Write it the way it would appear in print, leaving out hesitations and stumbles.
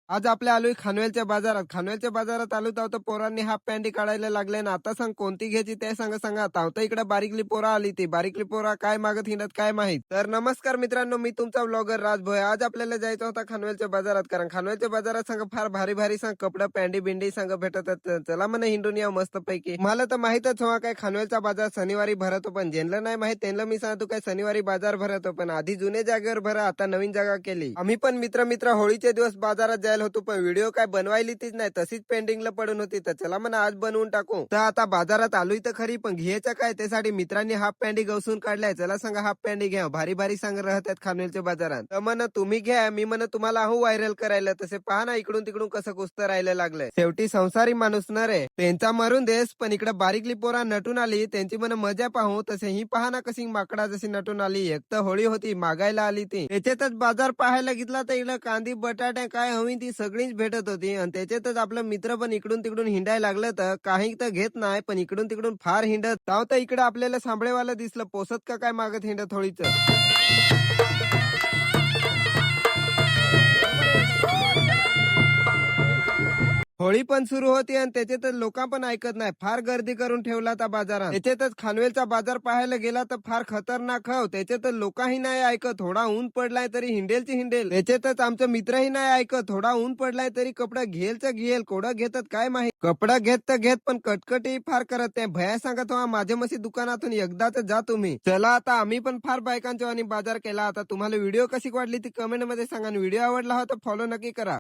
आज आपल्या आलोय खानवेलच्या बाजारात. खानवेलच्या बाजारात आलो तर पोरांनी हाफ पॅन्टी काढायला लागले ना. आता सांग कोणती घ्यायची ते सांगा. तर इकडे बारीकली पोरा आली ती बारीकली पोरा काय मागत हिंडत काय माहित. तर नमस्कार मित्रांनो, मी तुमचा ब्लॉगर राजभोय. आज आपल्याला जायचं होता खानवेलच्या बाजारात, कारण खानवेलच्या बाजारात सांग फार भारी भारी सांग कपडा पॅन्टी बिंडी सांग भेटतात. चला म्हणा हिंडून या मस्त पैकी. मला तर माहितच हवा काय खानवेलचा बाजार शनिवारी भरतो, पण ज्यांना नाही माहित त्यांना मी सांगतो काय शनिवारी बाजार भरतो, पण आधी जुने जागेवर भरा, आता नवीन जागा केली. आम्ही पण मित्र होळीचे दिवस बाजारात जायला होतो, पण व्हिडिओ काय बनवायली तीच नाही, तशीच पेंडिंगला पडून होती. तर चला म्हणा आज बनवून टाकू. तर आता बाजारात आलोय तर खरी, पण घ्यायचं काय त्यासाठी मित्रांनी हाफ पॅन्टी गवसून काढलाय. चला सांगा हाफ पॅन्टी घ्या, भारी भारी सांग राहतात खानवेलच्या बाजारात. तर म्हणा तुम्ही घ्या, मी म्हणा तुम्हाला अहो व्हायरल करायला. तसे पहा ना इकडून तिकडून कसं कुस्तं राहायला लागलंय. शेवटी संसारी माणूस न रे, त्यांचा मरून देस, पण इकडे बारीकली पोरा नटून आली, त्यांची म्हणा मजा पाहू. तसे ही पहा ना कशी माकडा जशी नटून आली. एक तर होळी होती, मागायला आली ती. त्याच्यातच बाजार पाहायला घेतला तर इकडे कांदी बटाटे काय हवी ती सगळीच भेटत होती, आणि त्याच्यातच आपलं मित्र पण इकडून तिकडून हिंडायला लागलं. तर काही तर घेत नाही, पण इकडून तिकडून फार हिंडत तर इकडे आपल्याला सांभळेवाला दिसलं. पोसत का काय मागत हिंडत होळीच. होळी पण सुरू होती आणि त्याच्यातच लोक पण ऐकत नाही, फार गर्दी करून ठेवला त्या बाजारात. त्याच्यातच खानवेलचा बाजार पाहायला गेला तर फार खतरनाक हो. त्याच्यातच लोकही नाही ऐकत, थोडा ऊन पडलाय तरी हिंडेलची हिंडेल. त्याच्यातच आमचा मित्रही नाही ऐकत, थोडा ऊन पडलाय तरी कपडा घेलच घेल. कोडा घेतात काय माहित, कपडा घेत तर घेत, पण कटकटी फार करत नाही. भया सांगत हो माझ्या मशी दुकानातून एकदाच जा तुम्ही. चला आता आम्ही पण फार बायकांच्या आणि बाजार केला. आता तुम्हाला व्हिडिओ कशी वाटली ती कमेंट मध्ये सांगा. व्हिडिओ आवडला हो तर फॉलो नक्की करा.